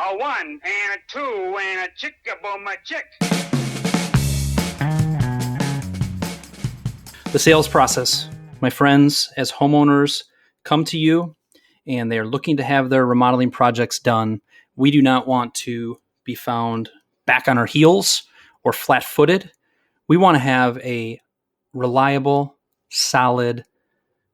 A one and a two and a chick-a-boom a chick. The sales process. My friends, as homeowners come to you and they're looking to have their remodeling projects done, we do not want to be found back on our heels or flat-footed. We want to have a reliable, solid,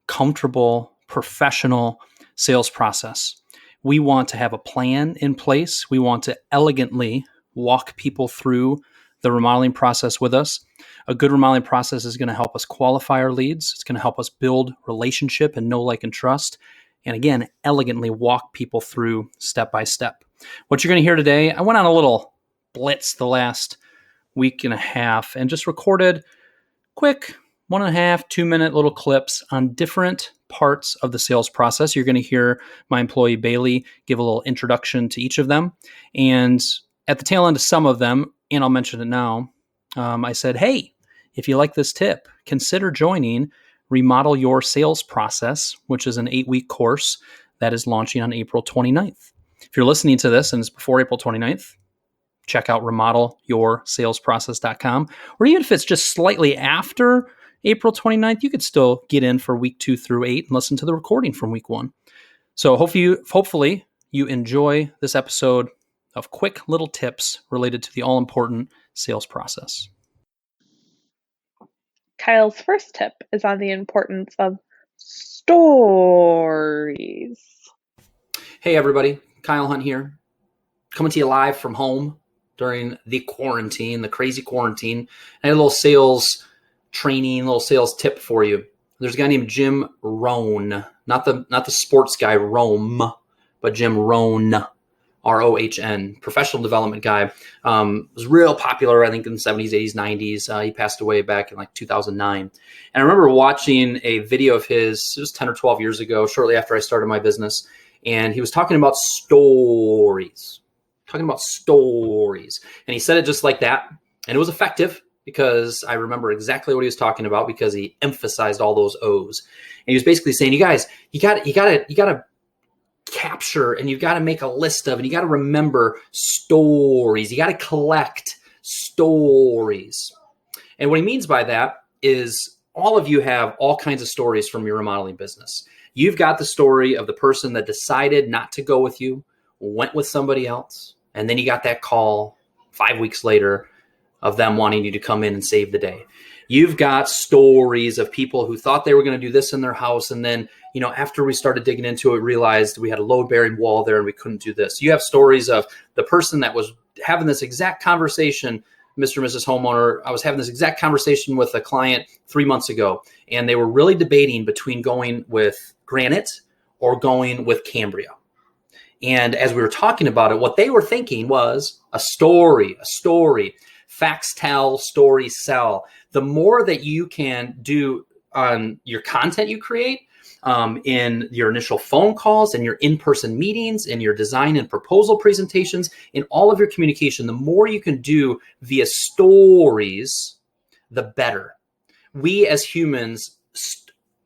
comfortable, professional sales process. We want to have a plan in place. We want to elegantly walk people through the remodeling process with us. A good remodeling process is going to help us qualify our leads. It's going to help us build relationship and know, like, and trust. And again, elegantly walk people through step by step. What you're going to hear today, I went on a little blitz the last week and a half and just recorded quick 1.5, 2-minute little clips on different parts of the sales process. You're going to hear my employee Bailey give a little introduction to each of them. And at the tail end of some of them, and I'll mention it now, I said, hey, if you like this tip, consider joining Remodel Your Sales Process, which is an 8-week course that is launching on April 29th. If you're listening to this and it's before April 29th, check out remodelyoursalesprocess.com. Or even if it's just slightly after April 29th, you could still get in for week 2 through 8 and listen to the recording from week 1. So hopefully you enjoy this episode of quick little tips related to the all-important sales process. Kyle's first tip is on the importance of stories. Hey everybody, Kyle Hunt here, coming to you live from home during the quarantine, the crazy quarantine. I had a little sales training, a little sales tip for you. There's a guy named Jim Rohn, not the sports guy Rome, but Jim Rohn, R-O-H-N, professional development guy. Was real popular, I think, in the 70s, 80s, 90s. He passed away back in like 2009. And I remember watching a video of his, it was 10 or 12 years ago, shortly after I started my business. And he was talking about stories. And he said it just like that. And it was effective because I remember exactly what he was talking about because he emphasized all those O's. And he was basically saying, you guys, you got to capture and you've got to make a list of and you got to remember stories. You got to collect stories. And what he means by that is all of you have all kinds of stories from your remodeling business. You've got the story of the person that decided not to go with you, went with somebody else, and then you got that call 5 weeks later of them wanting you to come in and save the day. You've got stories of people who thought they were going to do this in their house, and then, after we started digging into it, realized we had a load-bearing wall there and we couldn't do this. You have stories of the person that was having this exact conversation, Mr. and Mrs. Homeowner. I was having this exact conversation with a client 3 months ago, and they were really debating between going with granite or going with Cambria. And as we were talking about it, what they were thinking was a story. Facts tell, stories sell. The more that you can do on your content you create, in your initial phone calls and your in-person meetings and your design and proposal presentations, in all of your communication, the more you can do via stories, the better. We as humans,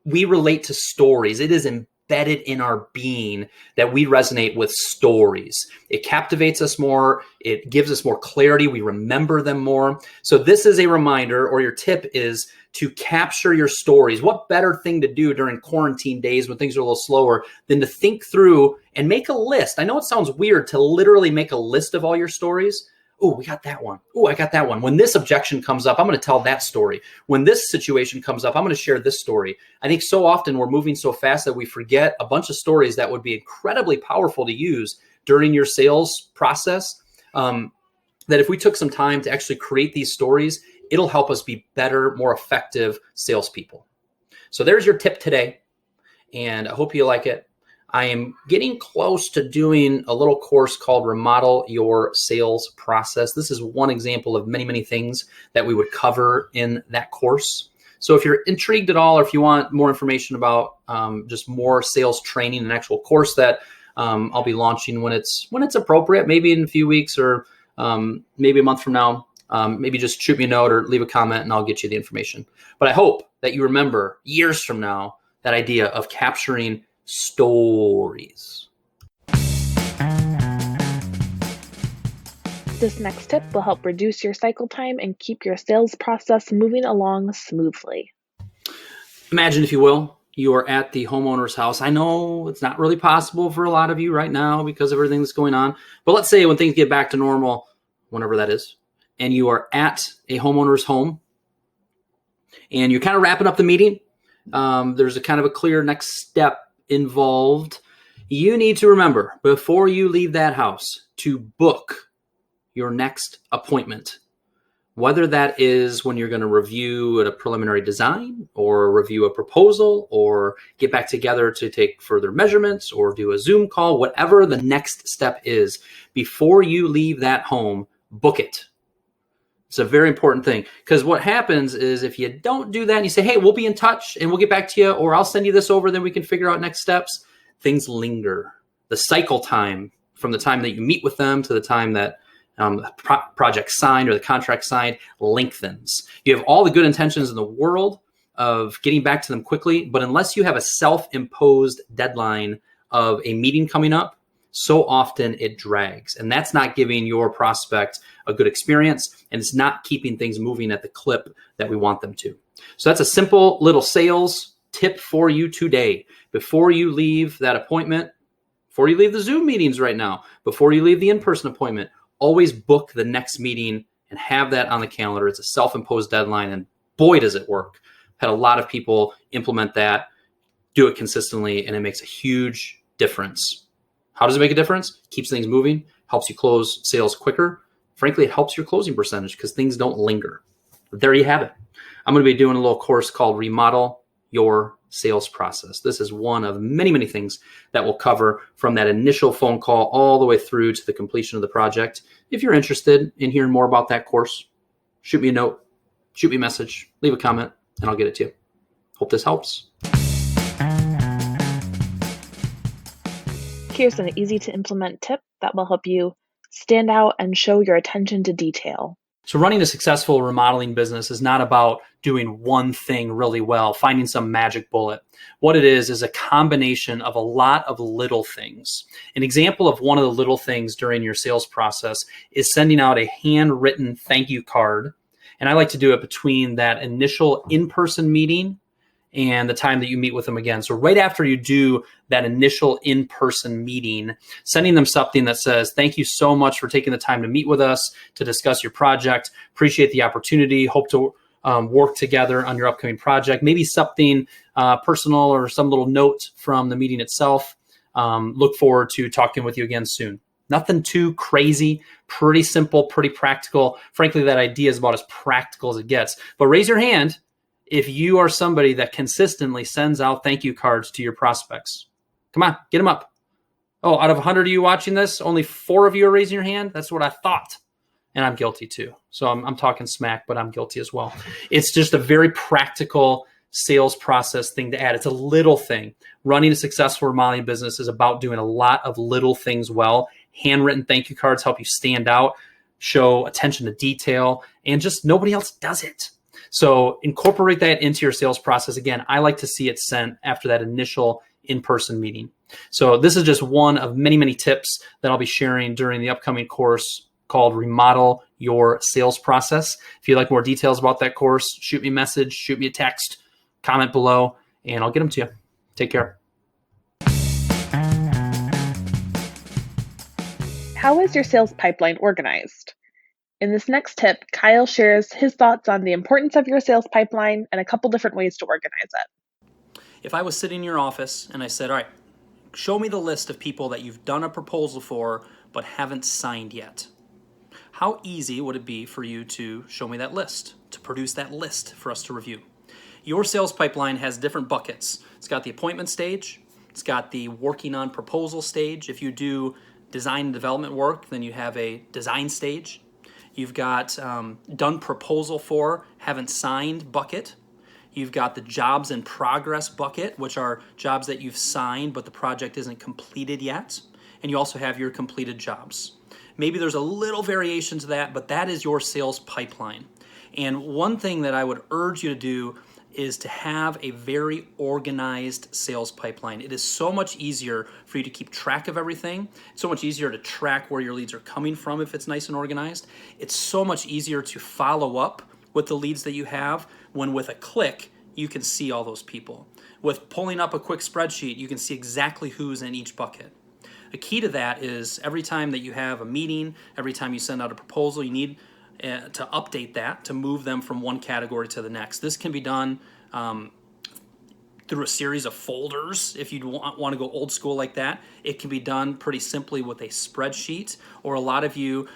we relate to stories. It is embedded in our being that we resonate with stories. It captivates us more. It gives us more clarity. We remember them more. So this is a reminder, or your tip is to capture your stories. What better thing to do during quarantine days when things are a little slower than to think through and make a list? I know it sounds weird to literally make a list of all your stories. Oh, we got that one. Oh, I got that one. When this objection comes up, I'm going to tell that story. When this situation comes up, I'm going to share this story. I think so often we're moving so fast that we forget a bunch of stories that would be incredibly powerful to use during your sales process. That if we took some time to actually create these stories, it'll help us be better, more effective salespeople. So there's your tip today, and I hope you like it. I am getting close to doing a little course called Remodel Your Sales Process. This is one example of many, many things that we would cover in that course. So if you're intrigued at all, or if you want more information about just more sales training, an actual course that I'll be launching when it's appropriate, maybe in a few weeks or maybe a month from now, maybe just shoot me a note or leave a comment and I'll get you the information. But I hope that you remember years from now that idea of capturing stories. This next tip will help reduce your cycle time and keep your sales process moving along smoothly. Imagine, if you will, you are at the homeowner's house. I know it's not really possible for a lot of you right now because of everything that's going on. But let's say when things get back to normal, whenever that is, and you are at a homeowner's home and you're kind of wrapping up the meeting. There's a kind of a clear next step involved. You need to remember before you leave that house to book your next appointment. Whether that is when you're going to review a preliminary design or review a proposal or get back together to take further measurements or do a Zoom call, whatever the next step is, before you leave that home, book it. It's a very important thing, because what happens is if you don't do that and you say, hey, we'll be in touch and we'll get back to you, or I'll send you this over, then we can figure out next steps, things linger. The cycle time from the time that you meet with them to the time that the project signed or the contract signed lengthens. You have all the good intentions in the world of getting back to them quickly, but unless you have a self-imposed deadline of a meeting coming up, so often it drags. And that's not giving your prospect a good experience, and it's not keeping things moving at the clip that we want them to. So that's a simple little sales tip for you today. Before you leave that appointment, before you leave the Zoom meetings right now, before you leave the in-person appointment, always book the next meeting and have that on the calendar. It's a self-imposed deadline, and boy, does it work. Had a lot of people implement that, do it consistently, and it makes a huge difference. How does it make a difference? Keeps things moving, helps you close sales quicker. Frankly, it helps your closing percentage because things don't linger. But there you have it. I'm going to be doing a little course called Remodel Your Sales Process. This is one of many, many things that we'll cover from that initial phone call all the way through to the completion of the project. If you're interested in hearing more about that course, shoot me a note, shoot me a message, leave a comment, and I'll get it to you. Hope this helps. Here's an easy to implement tip that will help you stand out and show your attention to detail. So running a successful remodeling business is not about doing one thing really well, finding some magic bullet. What it is a combination of a lot of little things. An example of one of the little things during your sales process is sending out a handwritten thank you card. And I like to do it between that initial in-person meeting and the time that you meet with them again. So right after you do that initial in-person meeting, sending them something that says, thank you so much for taking the time to meet with us to discuss your project. Appreciate the opportunity. Hope to work together on your upcoming project. Maybe something personal or some little note from the meeting itself. Look forward to talking with you again soon. Nothing too crazy, pretty simple, pretty practical. Frankly, that idea is about as practical as it gets. But raise your hand if you are somebody that consistently sends out thank you cards to your prospects. Come on, get them up. Oh, out of 100 of you watching this, only 4 of you are raising your hand? That's what I thought. And I'm guilty too. So I'm talking smack, but I'm guilty as well. It's just a very practical sales process thing to add. It's a little thing. Running a successful remodeling business is about doing a lot of little things well. Handwritten thank you cards help you stand out, show attention to detail, and just nobody else does it. So incorporate that into your sales process. Again, I like to see it sent after that initial in-person meeting. So this is just one of many, many tips that I'll be sharing during the upcoming course called Remodel Your Sales Process. If you'd like more details about that course, shoot me a message, shoot me a text, comment below, and I'll get them to you. Take care. How is your sales pipeline organized? In this next tip, Kyle shares his thoughts on the importance of your sales pipeline and a couple different ways to organize it. If I was sitting in your office and I said, all right, show me the list of people that you've done a proposal for but haven't signed yet, how easy would it be for you to show me that list, to produce that list for us to review? Your sales pipeline has different buckets. It's got the appointment stage. It's got the working on proposal stage. If you do design and development work, then you have a design stage. You've got done proposal for, haven't signed bucket. You've got the jobs in progress bucket, which are jobs that you've signed, but the project isn't completed yet. And you also have your completed jobs. Maybe there's a little variation to that, but that is your sales pipeline. And one thing that I would urge you to do is to have a very organized sales pipeline. It is so much easier for you to keep track of everything. It's so much easier to track where your leads are coming from if it's nice and organized. It's so much easier to follow up with the leads that you have when with a click you can see all those people. With pulling up a quick spreadsheet, you can see exactly who's in each bucket. The key to that is every time that you have a meeting, every time you send out a proposal, you need to update that to move them from one category to the next. This can be done through a series of folders. If you want to go old school like that, it can be done pretty simply with a spreadsheet, or a lot of you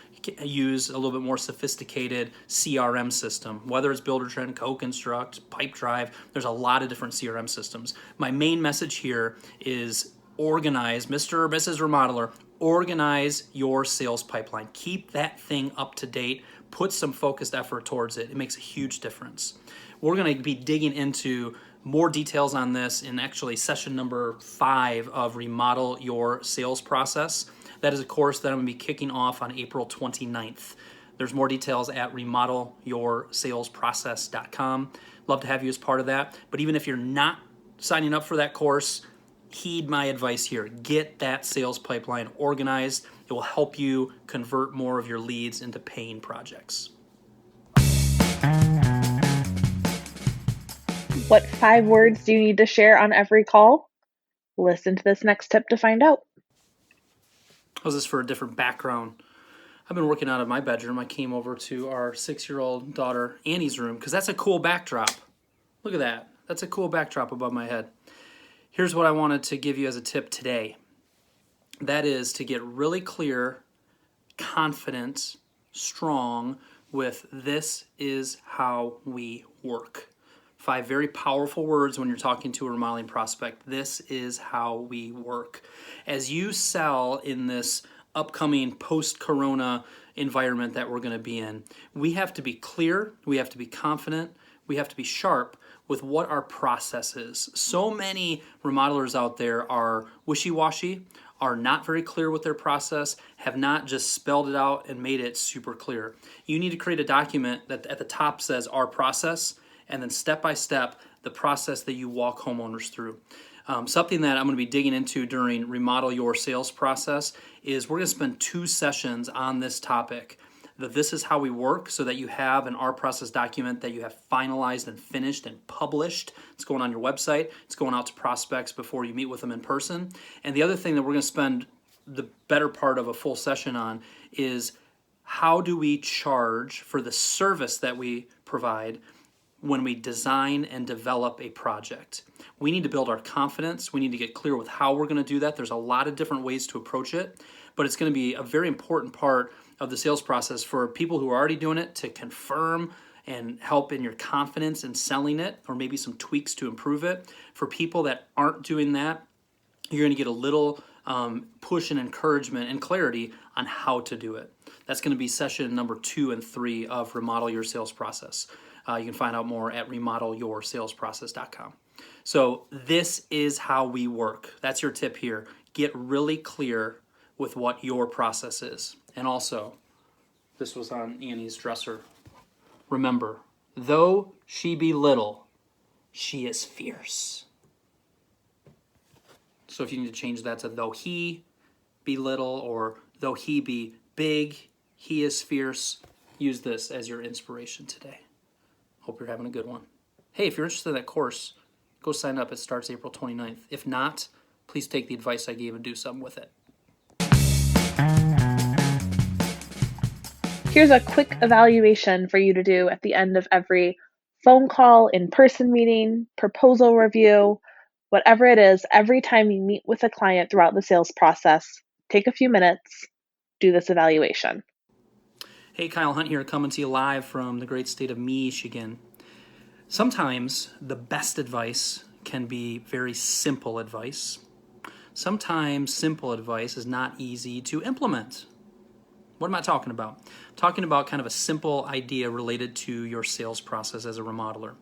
use a little bit more sophisticated CRM system, whether it's Buildertrend, Co-Construct, Pipedrive. There's a lot of different CRM systems. My main message here is organize, Mr. or Mrs. Remodeler, organize your sales pipeline. Keep that thing up to date. Put some focused effort towards it. It makes a huge difference. We're going to be digging into more details on this in actually session number 5 of Remodel Your Sales Process. That is a course that I'm going to be kicking off on April 29th. There's more details at remodelyoursalesprocess.com. Love to have you as part of that. But even if you're not signing up for that course, heed my advice here. Get that sales pipeline organized. It will help you convert more of your leads into paying projects. What 5 words do you need to share on every call? Listen to this next tip to find out. How's this for a different background? I've been working out of my bedroom. I came over to our 6-year-old daughter Annie's room because that's a cool backdrop. Look at that. That's a cool backdrop above my head. Here's what I wanted to give you as a tip today. That is to get really clear, confident, strong with this is how we work. 5 very powerful words when you're talking to a remodeling prospect. This is how we work. As you sell in this upcoming post-corona environment that we're going to be in, we have to be clear, we have to be confident, we have to be sharp with what our process is. So many remodelers out there are wishy-washy, are not very clear with their process, have not just spelled it out and made it super clear. You need to create a document that at the top says our process, and then step by step, the process that you walk homeowners through. Something that I'm going to be digging into during Remodel Your Sales Process is we're going to spend 2 sessions on this topic. That this is how we work, so that you have an our process document that you have finalized and finished and published. It's going on your website. It's going out to prospects before you meet with them in person. And the other thing that we're going to spend the better part of a full session on is how do we charge for the service that we provide when we design and develop a project. We need to build our confidence. We need to get clear with how we're going to do that. There's a lot of different ways to approach it, but it's going to be a very important part of the sales process for people who are already doing it to confirm and help in your confidence in selling it, or maybe some tweaks to improve it. For people that aren't doing that, you're going to get a little push and encouragement and clarity on how to do it. That's going to be session number 2 and 3 of Remodel Your Sales Process. You can find out more at remodelyoursalesprocess.com. So this is how we work. That's your tip here. Get really clear with what your process is. And also, this was on Annie's dresser. Remember, though she be little, she is fierce. So if you need to change that to though he be little, or though he be big, he is fierce, use this as your inspiration today. Hope you're having a good one. Hey, if you're interested in that course, go sign up. It starts April 29th. If not, please take the advice I gave and do something with it. Here's a quick evaluation for you to do at the end of every phone call, in-person meeting, proposal review, whatever it is. Every time you meet with a client throughout the sales process, take a few minutes, do this evaluation. Hey, Kyle Hunt here, coming to you live from the great state of Michigan. Sometimes the best advice can be very simple advice. Sometimes simple advice is not easy to implement. What am I talking about? I'm talking about kind of a simple idea related to your sales process as a remodeler.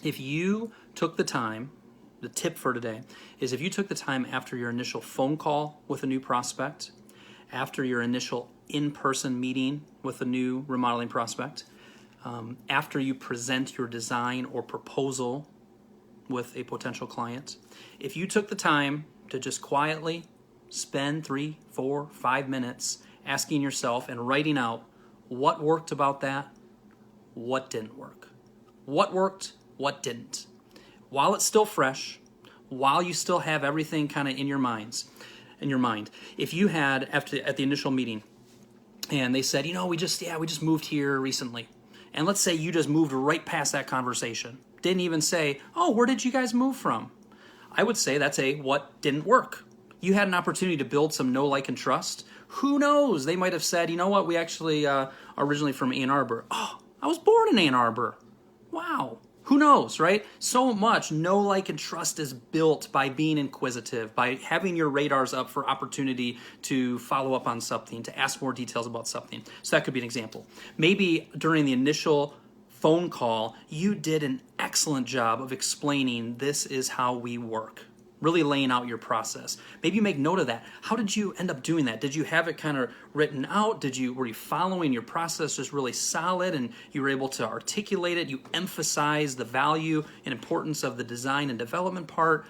If you took the time, the tip for today is if you took the time after your initial phone call with a new prospect, after your initial in-person meeting with a new remodeling prospect, after you present your design or proposal with a potential client, if you took the time to just quietly spend 3, 4, 5 minutes asking yourself and writing out what worked about that, what didn't work, what worked, what didn't, while it's still fresh, while you still have everything kind of in your mind. If you had at the initial meeting and they said, we just moved here recently, and let's say you just moved right past that conversation, didn't even say, oh, where did you guys move from? I would say that's a what didn't work. You had an opportunity to build some know, like, and trust. Who knows? They might have said, you know what, we actually are originally from Ann Arbor. Oh, I was born in Ann Arbor. Wow. Who knows, right? So much know, like, and trust is built by being inquisitive, by having your radars up for opportunity to follow up on something, to ask more details about something. So that could be an example. Maybe during the initial phone call, you did an excellent job of explaining this is how we work, really laying out your process. Maybe you make note of that. How did you end up doing that? Did you have it kind of written out? Were you following your process just really solid and you were able to articulate it? You emphasize the value and importance of the design and development part.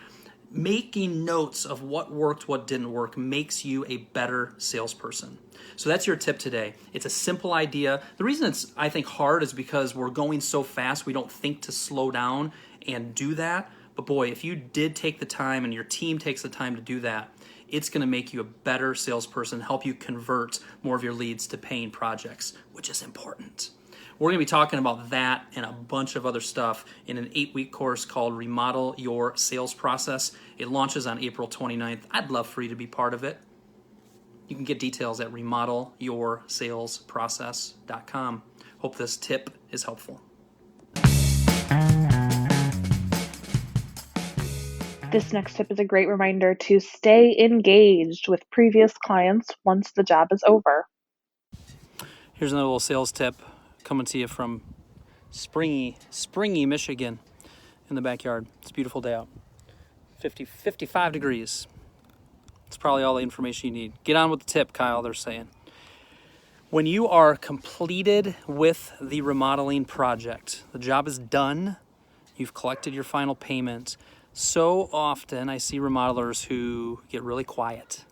Making notes of what worked, what didn't work makes you a better salesperson. So that's your tip today. It's a simple idea. The reason it's, I think, hard is because we're going so fast, we don't think to slow down and do that. But boy, if you did take the time and your team takes the time to do that, it's going to make you a better salesperson, help you convert more of your leads to paying projects, which is important. We're going to be talking about that and a bunch of other stuff in an 8-week course called Remodel Your Sales Process. It launches on April 29th. I'd love for you to be part of it. You can get details at remodelyoursalesprocess.com. Hope this tip is helpful. This next tip is a great reminder to stay engaged with previous clients once the job is over. Here's another little sales tip coming to you from springy Michigan in the backyard. It's a beautiful day out. 55 degrees. It's probably all the information you need. Get on with the tip, Kyle, they're saying. When you are completed with the remodeling project, the job is done, you've collected your final payment. So often I see remodelers who get really quiet,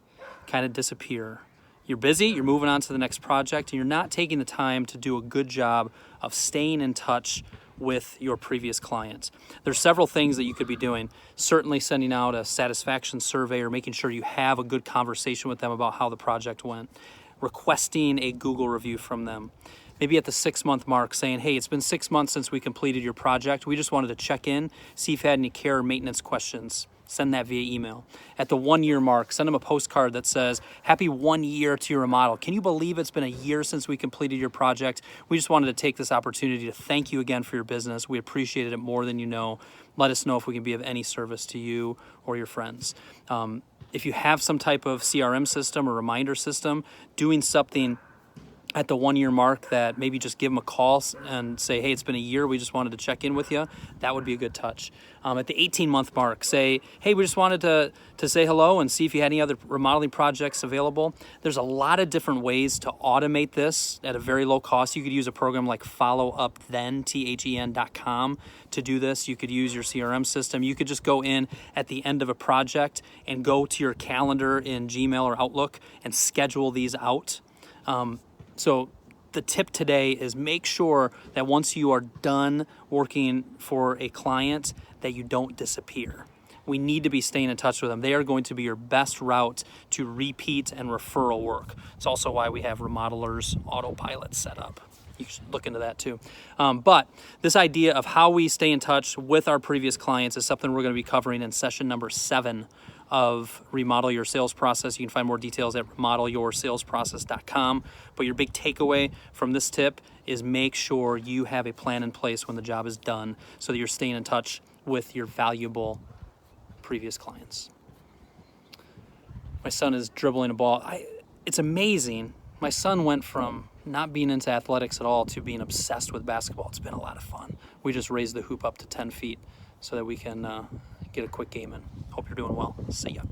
kind of disappear. You're busy, you're moving on to the next project, and you're not taking the time to do a good job of staying in touch with your previous clients. There's several things that you could be doing. Certainly sending out a satisfaction survey or making sure you have a good conversation with them about how the project went. Requesting a Google review from them. Maybe at the 6-month mark saying, hey, it's been 6 months since we completed your project. We just wanted to check in, see if you had any care or maintenance questions. Send that via email. At the 1-year mark, send them a postcard that says, happy 1 year to your remodel. Can you believe it's been a year since we completed your project? We just wanted to take this opportunity to thank you again for your business. We appreciated it more than you know. Let us know if we can be of any service to you or your friends. If you have some type of CRM system or reminder system, doing something at the 1-year mark that maybe just give them a call and say, hey, it's been a year, we just wanted to check in with you. That would be a good touch. At the 18-month mark, say, hey, we just wanted to say hello and see if you had any other remodeling projects available. There's a lot of different ways to automate this at a very low cost. You could use a program like FollowUpThen, THEN.com to do this. You could use your CRM system. You could just go in at the end of a project and go to your calendar in Gmail or Outlook and schedule these out. So the tip today is make sure that once you are done working for a client that you don't disappear. We need to be staying in touch with them. They are going to be your best route to repeat and referral work. It's also why we have Remodelers Autopilot set up. You should look into that too. But this idea of how we stay in touch with our previous clients is something we're going to be covering in session number 7 of Remodel Your Sales Process. You can find more details at remodelyoursalesprocess.com. But your big takeaway from this tip is make sure you have a plan in place when the job is done so that you're staying in touch with your valuable previous clients. My son is dribbling a ball. It's amazing. My son went from not being into athletics at all to being obsessed with basketball. It's been a lot of fun. We just raised the hoop up to 10 feet so that we can get a quick game in. Hope you're doing well. See ya.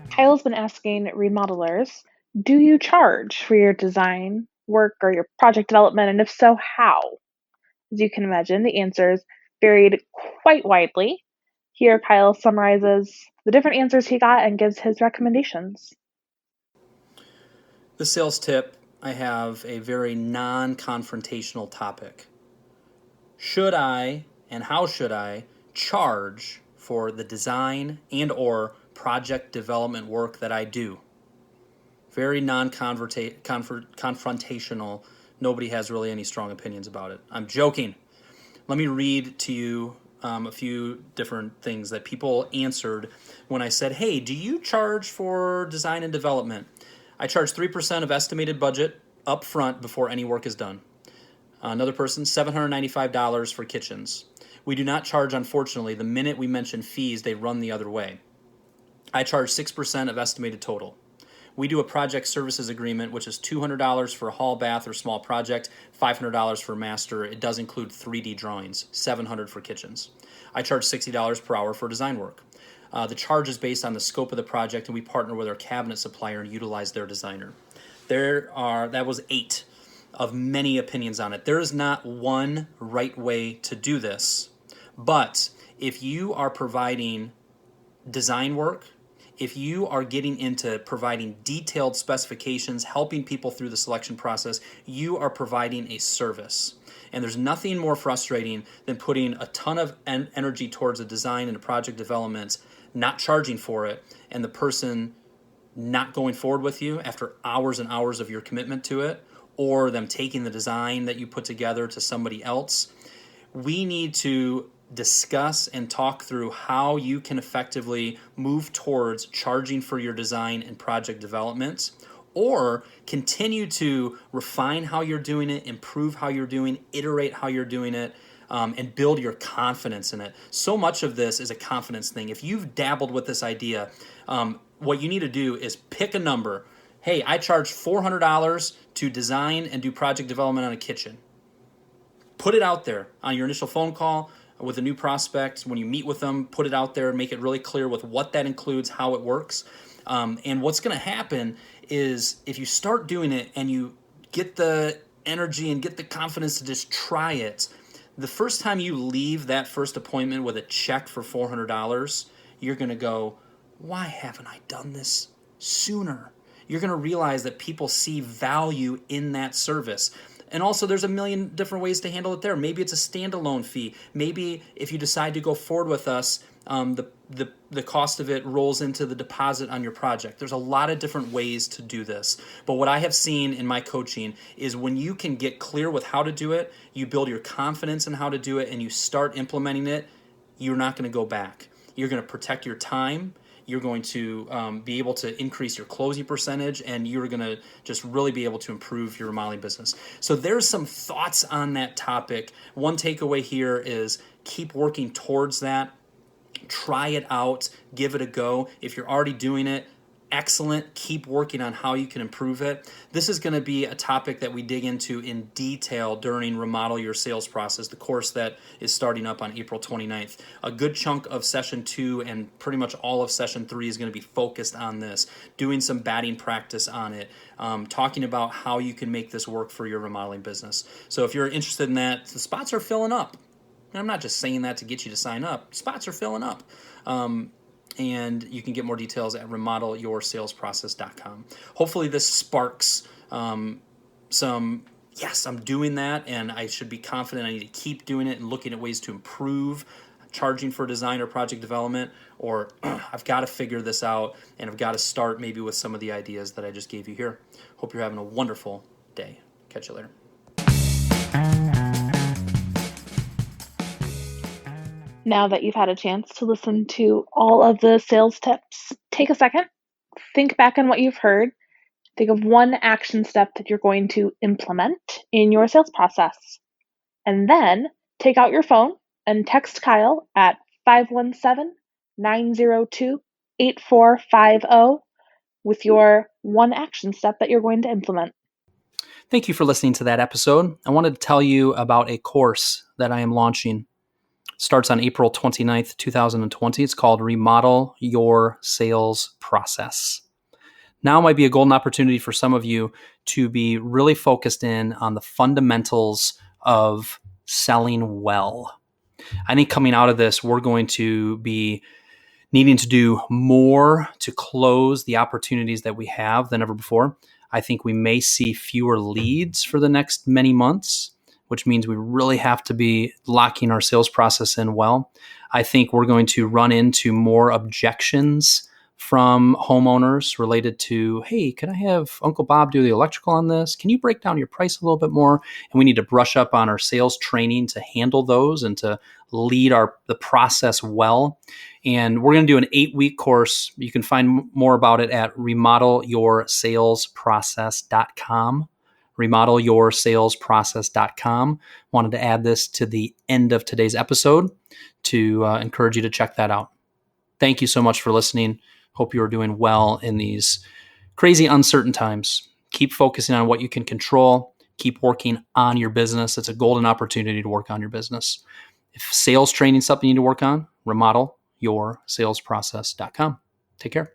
Kyle's been asking remodelers Do you charge for your design work or your project development? And if so, how? As you can imagine, the answers varied quite widely. Here, Kyle summarizes the different answers he got and gives his recommendations. The sales tip, I have a very non-confrontational topic. Should I and how should I charge for the design and or project development work that I do? Very non-confrontational. Nobody has really any strong opinions about it. I'm joking. Let me read to you a few different things that people answered when I said, hey, do you charge for design and development? I charge 3% of estimated budget up front before any work is done. Another person, $795 for kitchens. We do not charge, unfortunately. The minute we mention fees, they run the other way. I charge 6% of estimated total. We do a project services agreement, which is $200 for a hall, bath, or small project, $500 for master. It does include 3D drawings, $700 for kitchens. I charge $60 per hour for design work. The charge is based on the scope of the project, and we partner with our cabinet supplier and utilize their designer. That was 8 of many opinions on it. There is not one right way to do this, but if you are providing design work, if you are getting into providing detailed specifications, helping people through the selection process, you are providing a service. And there's nothing more frustrating than putting a ton of energy towards a design and a project development, not charging for it, and the person not going forward with you after hours and hours of your commitment to it, or them taking the design that you put together to somebody else. We need to discuss and talk through how you can effectively move towards charging for your design and project development, or continue to refine how you're doing it, improve how you're doing, iterate how you're doing it, and build your confidence in it. So much of this is a confidence thing. If you've dabbled with this idea, what you need to do is pick a number. Hey, I charge $400 to design and do project development on a kitchen. Put it out there on your initial phone call with a new prospect. When you meet with them, put it out there, make it really clear with what that includes, how it works. And what's going to happen is if you start doing it and you get the energy and get the confidence to just try it, the first time you leave that first appointment with a check for $400, you're going to go, why haven't I done this sooner? You're going to realize that people see value in that service. And also, there's a million different ways to handle it there. Maybe it's a standalone fee. Maybe if you decide to go forward with us, the cost of it rolls into the deposit on your project. There's a lot of different ways to do this. But what I have seen in my coaching is when you can get clear with how to do it, you build your confidence in how to do it, and you start implementing it, you're not going to go back. You're going to protect your time. You're going to be able to increase your closing percentage, and you're going to just really be able to improve your remodeling business. So there's some thoughts on that topic. One takeaway here is keep working towards that. Try it out. Give it a go. If you're already doing it, excellent. Keep working on how you can improve it. This is going to be a topic that we dig into in detail during Remodel Your Sales Process, the course that is starting up on April 29th. A good chunk of session 2 and pretty much all of session 3 is going to be focused on this, doing some batting practice on it, talking about how you can make this work for your remodeling business. So if you're interested in that, the spots are filling up. And I'm not just saying that to get you to sign up. Spots are filling up. And you can get more details at remodelyoursalesprocess.com. Hopefully this sparks some, yes, I'm doing that, and I should be confident I need to keep doing it and looking at ways to improve charging for design or project development, or I've got to figure this out, and I've got to start maybe with some of the ideas that I just gave you here. Hope you're having a wonderful day. Catch you later. Now that you've had a chance to listen to all of the sales tips, take a second, think back on what you've heard, think of one action step that you're going to implement in your sales process, and then take out your phone and text Kyle at 517-902-8450 with your one action step that you're going to implement. Thank you for listening to that episode. I wanted to tell you about a course that I am launching. Starts on April 29th, 2020. It's called Remodel Your Sales Process. Now might be a golden opportunity for some of you to be really focused in on the fundamentals of selling well. I think coming out of this, we're going to be needing to do more to close the opportunities that we have than ever before. I think we may see fewer leads for the next many months, which means we really have to be locking our sales process in well. I think we're going to run into more objections from homeowners related to, hey, can I have Uncle Bob do the electrical on this? Can you break down your price a little bit more? And we need to brush up on our sales training to handle those and to lead the process well. And we're going to do an 8-week course. You can find more about it at remodelyoursalesprocess.com. remodelyoursalesprocess.com. Wanted to add this to the end of today's episode to encourage you to check that out. Thank you so much for listening. Hope you are doing well in these crazy, uncertain times. Keep focusing on what you can control. Keep working on your business. It's a golden opportunity to work on your business. If sales training is something you need to work on, remodelyoursalesprocess.com. Take care.